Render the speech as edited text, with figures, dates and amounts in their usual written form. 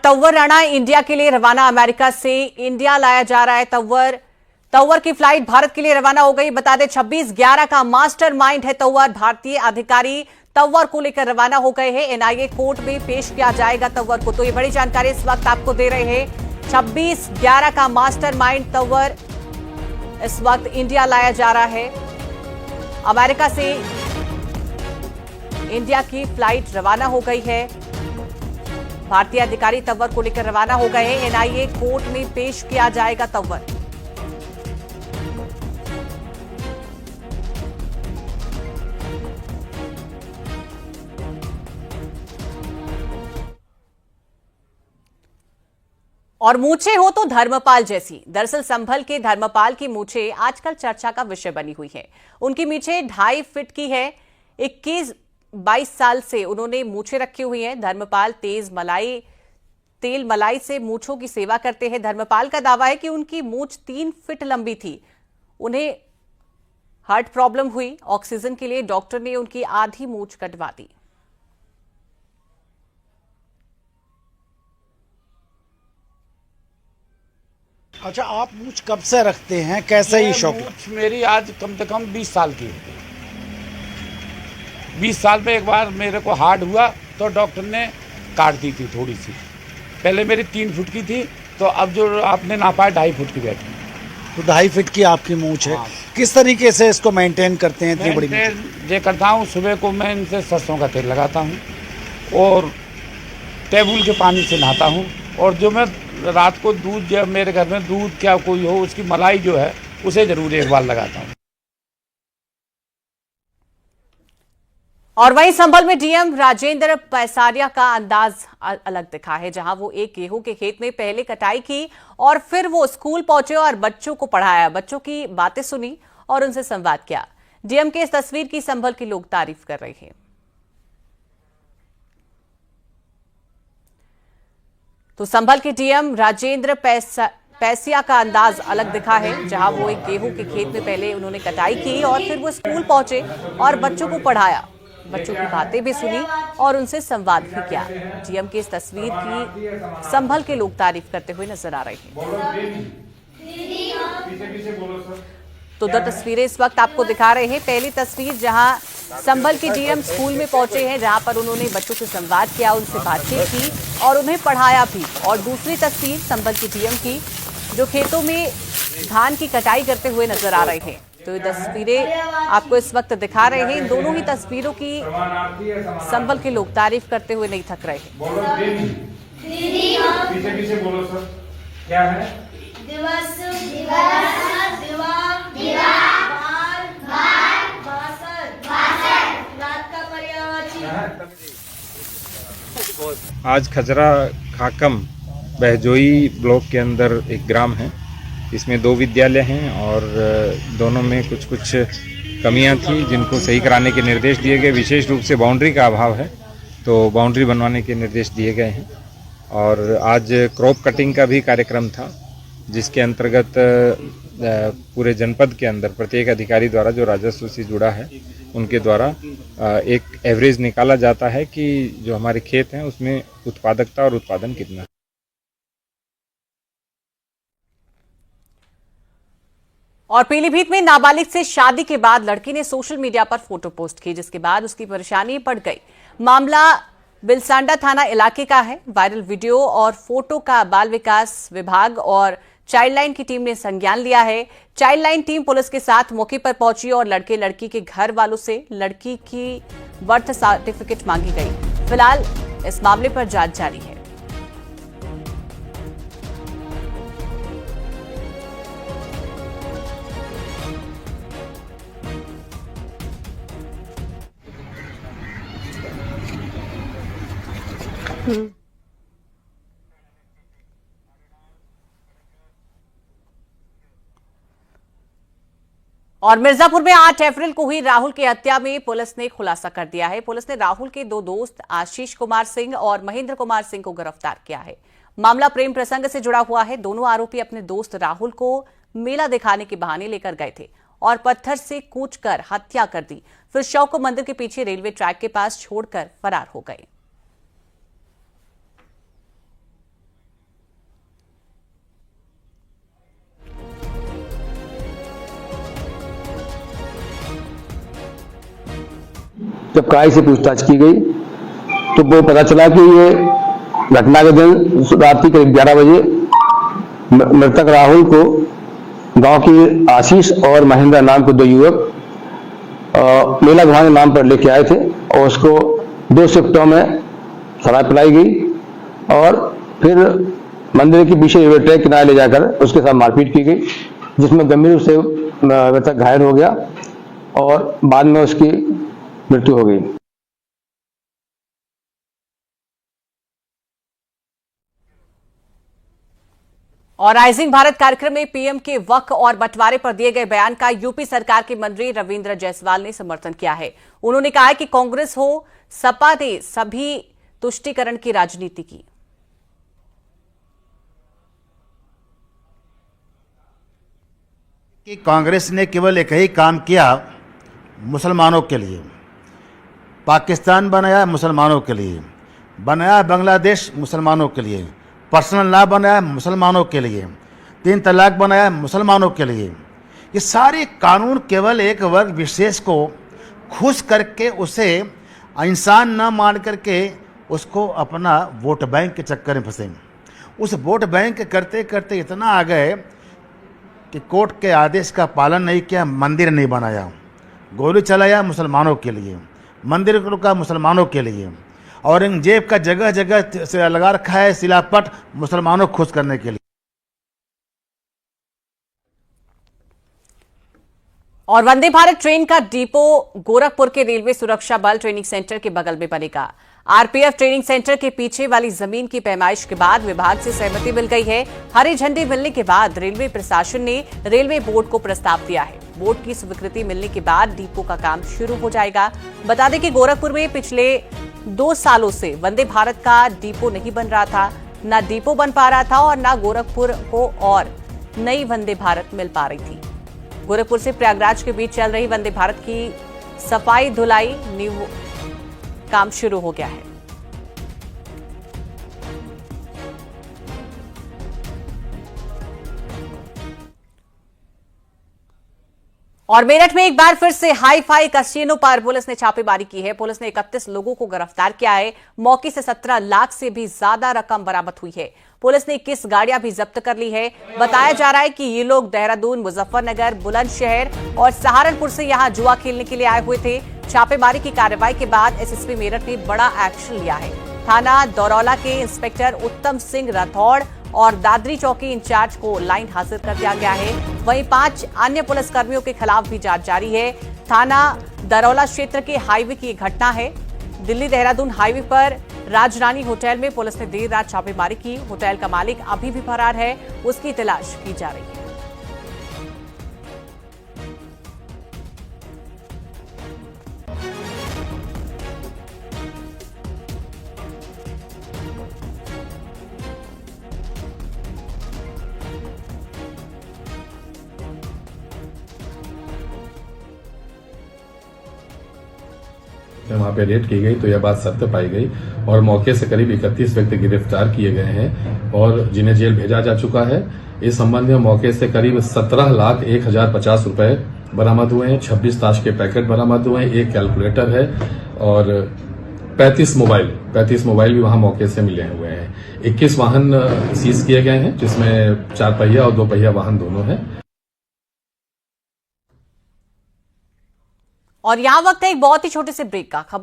तव्वर Rana India के लिए रवाना। अमेरिका से इंडिया लाया जा रहा है तव्वर की फ्लाइट भारत के लिए रवाना हो गई। बता दें 26/11 का मास्टरमाइंड है तव्वर। भारतीय अधिकारी तव्वर को लेकर रवाना हो गए हैं। एनआईए कोर्ट में पेश किया जाएगा तव्वर को। तो ये बड़ी जानकारी इस वक्त आपको दे रहे हैं। 26/11 का मास्टरमाइंड तव्वर इस वक्त इंडिया लाया जा रहा है। अमेरिका से इंडिया की फ्लाइट रवाना हो गई है। भारतीय अधिकारी तव्वर को लेकर रवाना हो गए हैं। एनआईए कोर्ट में पेश किया जाएगा तव्वर। और मूछें हो तो धर्मपाल जैसी। दरअसल संभल के धर्मपाल की मूछें आजकल चर्चा का विषय बनी हुई है। उनकी मूछें 2.5 फीट की है। 21-22 साल से उन्होंने मूछें रखी हुई हैं। धर्मपाल तेल मलाई से मूछों की सेवा करते हैं। धर्मपाल का दावा है कि उनकी मूछ 3 फीट लंबी थी। उन्हें हार्ट प्रॉब्लम हुई। ऑक्सीजन के लिए डॉक्टर ने उनकी आधी मूछ कटवा दी। अच्छा, आप मूछ कब से रखते हैं? कैसे ही शौक? मूछ मेरी आज कम से कम 20 साल की। 20 साल में एक बार मेरे को हार्ट हुआ तो डॉक्टर ने काट दी थी थोड़ी सी। पहले मेरी 3 फुट की थी, तो अब जो आपने नापा है 2.5 फुट की बैठी। तो 2.5 फीट की आपकी मूछ है। हाँ। किस तरीके से इसको मेंटेन करते हैं? इतनी बड़ी ये करता हूँ, सुबह को मैं इनसे सरसों का तेल लगाता हूँ और टेबल के पानी से नहाता हूँ। और जो मैं रात को दूध, जब मेरे घर में दूध क्या कोई हो, उसकी मलाई जो है उसे जरूर एक बार लगाता हूँ। और वहीं संभल में डीएम राजेंद्र पैसारिया का अंदाज अलग दिखा है। जहां वो एक गेहूं के खेत में पहले कटाई की और फिर वो स्कूल पहुंचे और बच्चों को पढ़ाया, बच्चों की बातें सुनी और उनसे संवाद किया। डीएम के इस तस्वीर की संभल के लोग तारीफ कर रहे हैं। तो संभल के डीएम राजेंद्र पैसिया का अंदाज अलग दिखा है। जहां वो एक गेहूं के खेत में पहले उन्होंने कटाई की और फिर वो स्कूल पहुंचे और बच्चों को पढ़ाया, बच्चों की बातें भी सुनी और उनसे संवाद भी किया। डीएम की इस तस्वीर की संभल के लोग तारीफ करते हुए नजर आ रहे हैं। तो 2 तस्वीरें इस वक्त आपको दिखा रहे हैं। पहली तस्वीर जहां संभल के डीएम स्कूल में पहुंचे हैं, जहां पर उन्होंने बच्चों से संवाद किया, उनसे बातचीत की और उन्हें पढ़ाया भी। और दूसरी तस्वीर संभल के डीएम की, जो खेतों में धान की कटाई करते हुए नजर आ रहे हैं। तो ये तस्वीरें आपको इस वक्त दिखा रहे हैं। इन दोनों ही तस्वीरों की संभल के लोग तारीफ करते हुए नहीं थक रहे हैं। पीछे बोलो सर, क्या है? दिवस रात का पर्यायवाची। आज खजरा खाकम बहजोई ब्लॉक के अंदर एक ग्राम है। इसमें 2 विद्यालय हैं और दोनों में कुछ कमियां थी, जिनको सही कराने के निर्देश दिए गए। विशेष रूप से बाउंड्री का अभाव है, तो बाउंड्री बनवाने के निर्देश दिए गए हैं। और आज क्रॉप कटिंग का भी कार्यक्रम था, जिसके अंतर्गत पूरे जनपद के अंदर प्रत्येक अधिकारी द्वारा, जो राजस्व से जुड़ा है, उनके द्वारा एक एवरेज निकाला जाता है कि जो हमारे खेत हैं उसमें उत्पादकता और उत्पादन कितना है। और पीलीभीत में नाबालिग से शादी के बाद लड़की ने सोशल मीडिया पर फोटो पोस्ट की, जिसके बाद उसकी परेशानी बढ़ गई। मामला बिलसांडा थाना इलाके का है। वायरल वीडियो और फोटो का बाल विकास विभाग और चाइल्डलाइन की टीम ने संज्ञान लिया है। चाइल्डलाइन टीम पुलिस के साथ मौके पर पहुंची और लड़के लड़की के घर वालों से लड़की की बर्थ सर्टिफिकेट मांगी गई। फिलहाल इस मामले पर जांच जारी है। और मिर्जापुर में 8 अप्रैल को हुई राहुल की हत्या में पुलिस ने खुलासा कर दिया है। पुलिस ने राहुल के 2 दोस्त आशीष कुमार सिंह और महेंद्र कुमार सिंह को गिरफ्तार किया है। मामला प्रेम प्रसंग से जुड़ा हुआ है। दोनों आरोपी अपने दोस्त राहुल को मेला दिखाने के बहाने लेकर गए थे और पत्थर से कूचकर हत्या कर दी। फिर शव को मंदिर के पीछे रेलवे ट्रैक के पास छोड़कर फरार हो गए। जब कड़ाई से पूछताछ की गई तो वो पता चला कि ये घटना के दिन रात के करीब 11 बजे मृतक राहुल को गांव की आशीष और महेंद्र नाम के 2 युवक मेला घुमाने नाम पर लेके आए थे और उसको 2 शिफ्टों में शराब पिलाई गई और फिर मंदिर के पीछे रेलवे ट्रैक किनारे ले जाकर उसके साथ मारपीट की गई, जिसमें गंभीर रूप से मृतक घायल हो गया और बाद में उसकी मृत्यु हो गई। और राइजिंग भारत कार्यक्रम में पीएम के वक्फ और बंटवारे पर दिए गए बयान का यूपी सरकार के मंत्री रविंद्र जायसवाल ने समर्थन किया है। उन्होंने कहा है कि कांग्रेस हो सपा ने सभी तुष्टीकरण की राजनीति की। कि कांग्रेस ने केवल एक ही काम किया मुसलमानों के लिए, पाकिस्तान बनाया मुसलमानों के लिए, बनाया बांग्लादेश मुसलमानों के लिए, पर्सनल लॉ बनाया मुसलमानों के लिए, 3 तलाक बनाया मुसलमानों के लिए। ये सारे कानून केवल एक वर्ग विशेष को खुश करके उसे इंसान न मान करके उसको अपना वोट बैंक के चक्कर में फंसे। उस वोट बैंक करते करते इतना आ गए कि कोर्ट के आदेश का पालन नहीं किया, मंदिर नहीं बनाया, गोली चलाया मुसलमानों के लिए, मंदिर का मुसलमानों के लिए, औरंगजेब का जगह जगह से लगा रखा है शिलापट मुसलमानों को खुश करने के लिए। और वंदे भारत ट्रेन का डिपो गोरखपुर के रेलवे सुरक्षा बल ट्रेनिंग सेंटर के बगल में बनेगा। आरपीएफ ट्रेनिंग सेंटर के पीछे वाली जमीन की पैमाइश के बाद विभाग से सहमति मिल गई है। हरी झंडी मिलने के बाद रेलवे प्रशासन ने रेलवे बोर्ड को प्रस्ताव दिया है। बोर्ड की स्वीकृति मिलने के बाद डिपो का काम शुरू हो जाएगा। बता दें कि गोरखपुर में पिछले 2 सालों से वंदे भारत का डिपो नहीं बन रहा था, न डिपो बन पा रहा था और न गोरखपुर को और नई वंदे भारत मिल पा रही थी। गोरखपुर से प्रयागराज के बीच चल रही वंदे भारत की सफाई धुलाई काम शुरू हो गया है। और मेरठ में एक बार फिर से हाई फाई कैसीनो पर पुलिस ने छापेमारी की है। पुलिस ने 31 लोगों को गिरफ्तार किया है। मौके से 17 लाख से भी ज्यादा रकम बरामद हुई है। पुलिस ने 21 गाड़ियां भी जब्त कर ली है। बताया जा रहा है कि ये लोग देहरादून, मुजफ्फरनगर, बुलंदशहर और सहारनपुर से यहां जुआ खेलने के लिए आए हुए थे। छापेमारी की कार्रवाई के बाद एसएसपी मेरठ ने बड़ा एक्शन लिया है। थाना दौरौला के इंस्पेक्टर उत्तम सिंह राठौड़ और दादरी चौकी इंचार्ज को लाइन हाजिर कर दिया गया है। वहीं 5 अन्य पुलिसकर्मियों के खिलाफ भी जांच जारी है। थाना दरौला क्षेत्र के हाईवे की घटना है। दिल्ली देहरादून हाईवे पर राजरानी होटल में पुलिस ने देर रात छापेमारी की। होटल का मालिक अभी भी फरार है, उसकी तलाश की जा रही है। वहाँ पे रेड की गई तो यह बात सत्य पाई गई और मौके से करीब 31 व्यक्ति गिरफ्तार किए गए हैं और जिन्हें जेल भेजा जा चुका है। इस संबंध में मौके से करीब 17,01,050 रुपए बरामद हुए हैं, 26 ताश के पैकेट बरामद हुए हैं, 1 कैलकुलेटर है और 35 मोबाइल भी वहां मौके से मिले हुए हैं। 21 वाहन सीज किए गए हैं, जिसमें 4 पहिया और 2 पहिया वाहन दोनों हैं। और यहां वक्त है एक बहुत ही छोटे से ब्रेक का। खबर